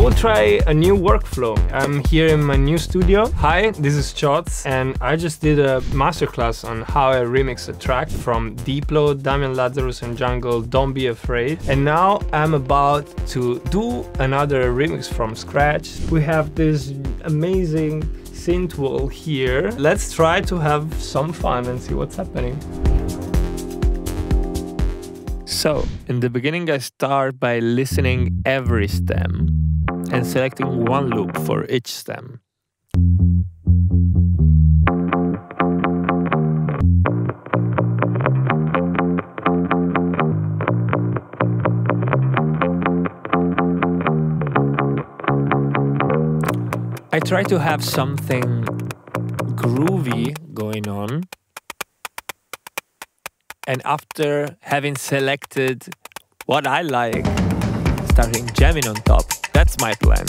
will try a new workflow. I'm here in my new studio. Hi, this is Cioz, and I just did a masterclass on how I remix a track from Diplo, Lazarus and Jungle, Don't Be Afraid. And now I'm about to do another remix from scratch. We have this amazing synth wall here. Let's try to have some fun and see what's happening. So, in the beginning I start by listening every stem and selecting one loop for each stem. I try to have something groovy going on. And after having selected what I like, starting jamming on top. That's my plan.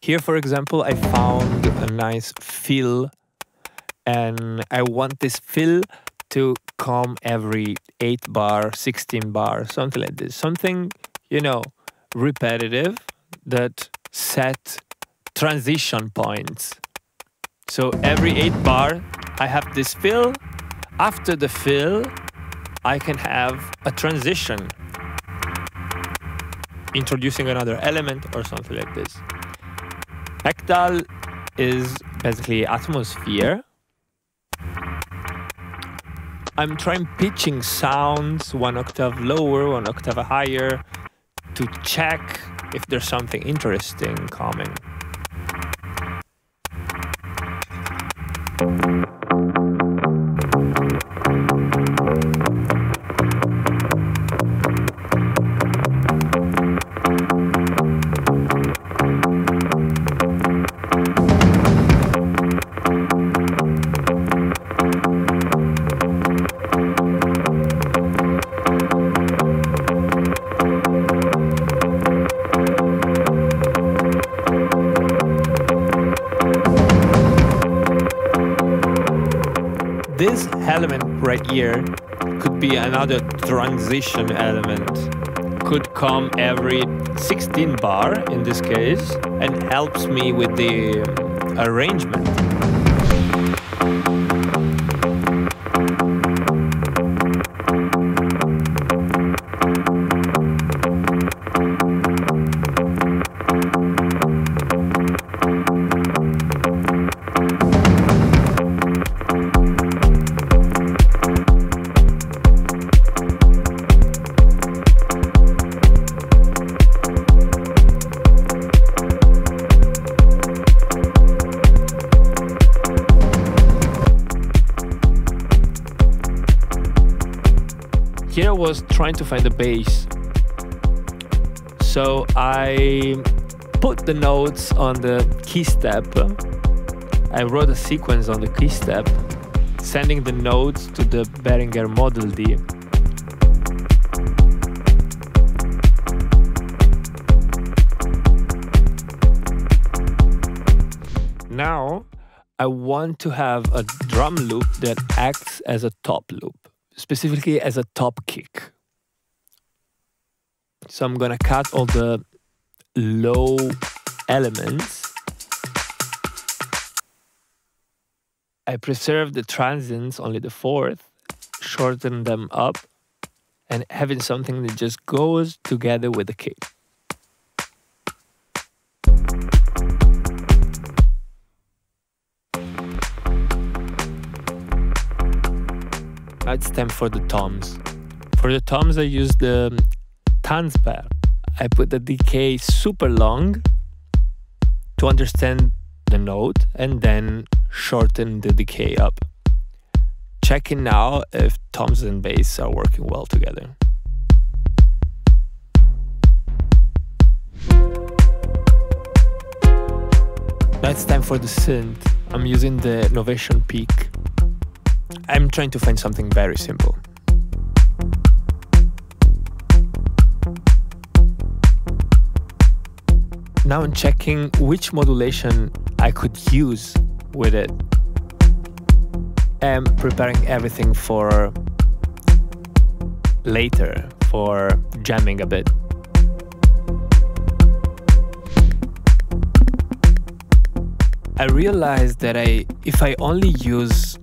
Here, for example, I found a nice fill, and I want this fill to come every 8 bar, 16 bar, something like this. Something, you know, repetitive that set transition points. So every 8 bar, I have this fill. After the fill, I can have a transition, introducing another element or something like this. Hectal is basically atmosphere. I'm trying pitching sounds 1 octave lower, 1 octave higher to check if there's something interesting coming. This element right here could be another transition element. Could come every 16 bar in this case and helps me with the arrangement. Here I was trying to find the bass, so I put the notes on the key step. I wrote a sequence on the key step, sending the notes to the Behringer Model D. Now I want to have a drum loop that acts as a top loop. Specifically as a top kick. So I'm gonna cut all the low elements. I preserve the transients, only the fourth, shorten them up, and having something that just goes together with the kick. Now it's time for the toms. For the toms, I use the Tanzbär. I put the decay super long to understand the note and then shorten the decay up. Checking now if toms and bass are working well together. Now it's time for the synth. I'm using the Novation peak. I'm trying to find something very simple. Now I'm checking which modulation I could use with it. I'm preparing everything for later, for jamming a bit. I realized that if I only use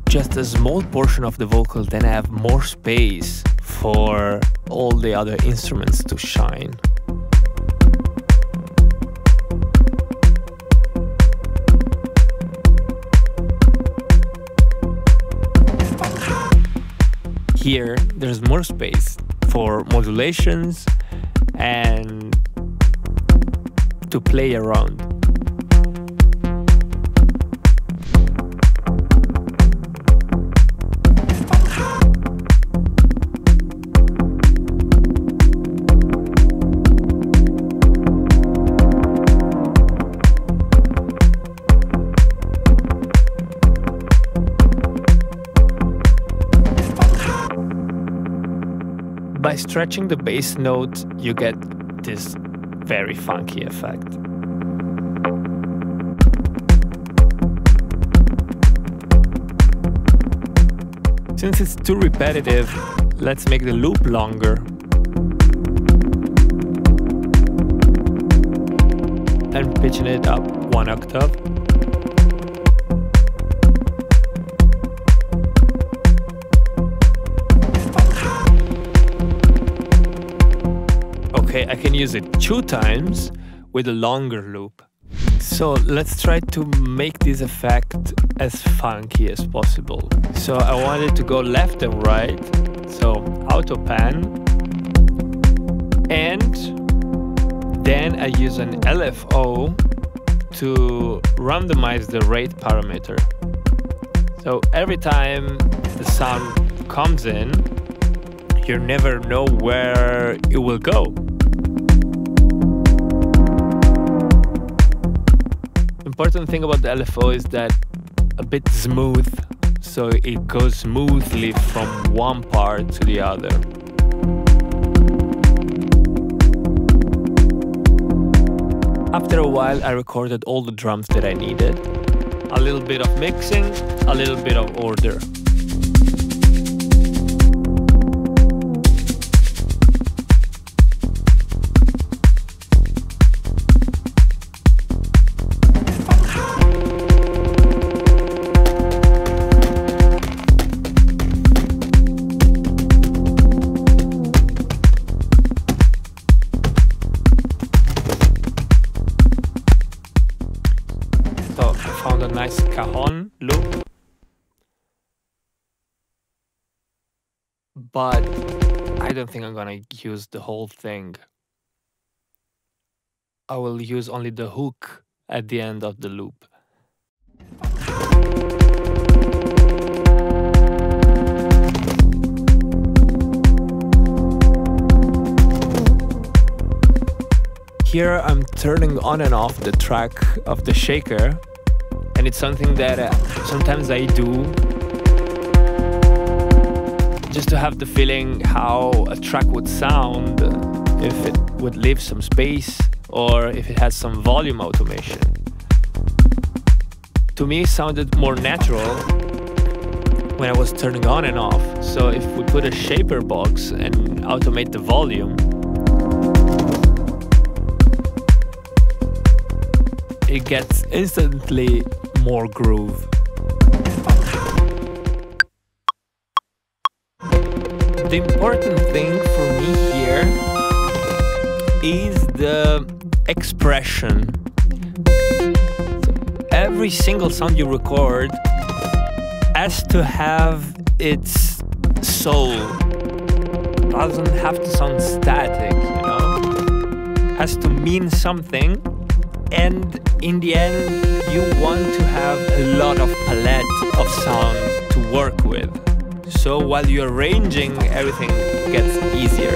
just a small portion of the vocal, then I have more space for all the other instruments to shine. Here, there's more space for modulations and to play around. By stretching the bass note, you get this very funky effect. Since it's too repetitive, let's make the loop longer. And pitching it up 1 octave. Okay, I can use it 2 times with a longer loop. So let's try to make this effect as funky as possible. So I wanted to go left and right, so auto pan, and then I use an LFO to randomize the rate parameter. So every time the sound comes in, you never know where it will go. Important thing about the LFO is that a bit smooth, so it goes smoothly from one part to the other. After a while, I recorded all the drums that I needed. A little bit of mixing, a little bit of order. Found a nice cajon loop, but I don't think I'm gonna use the whole thing. I will use only the hook at the end of the loop. Here I'm turning on and off the track of the shaker. And it's something that sometimes I do just to have the feeling how a track would sound if it would leave some space or if it has some volume automation. To me, it sounded more natural when I was turning on and off. So if we put a Shaperbox and automate the volume, it gets instantly more groove. The important thing for me here is the expression. So every single sound you record has to have its soul. Doesn't have to sound static, you know? Has to mean something. And in the end, you want to have a lot of palette of sound to work with. So while you're arranging, everything gets easier.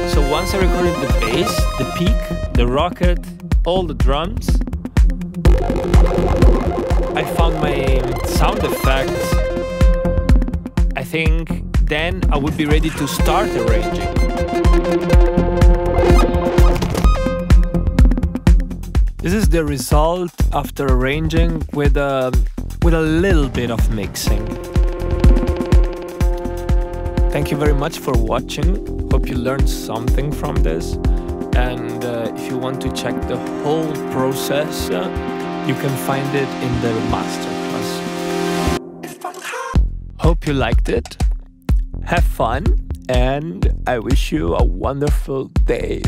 So once I recorded the bass, the peak, the rocket, all the drums, I found my sound effects. I think then I would be ready to start arranging. This is the result after arranging with a little bit of mixing. Thank you very much for watching. Hope you learned something from this. And if you want to check the whole process, you can find it in the masterclass. Hope you liked it. Have fun, and I wish you a wonderful day.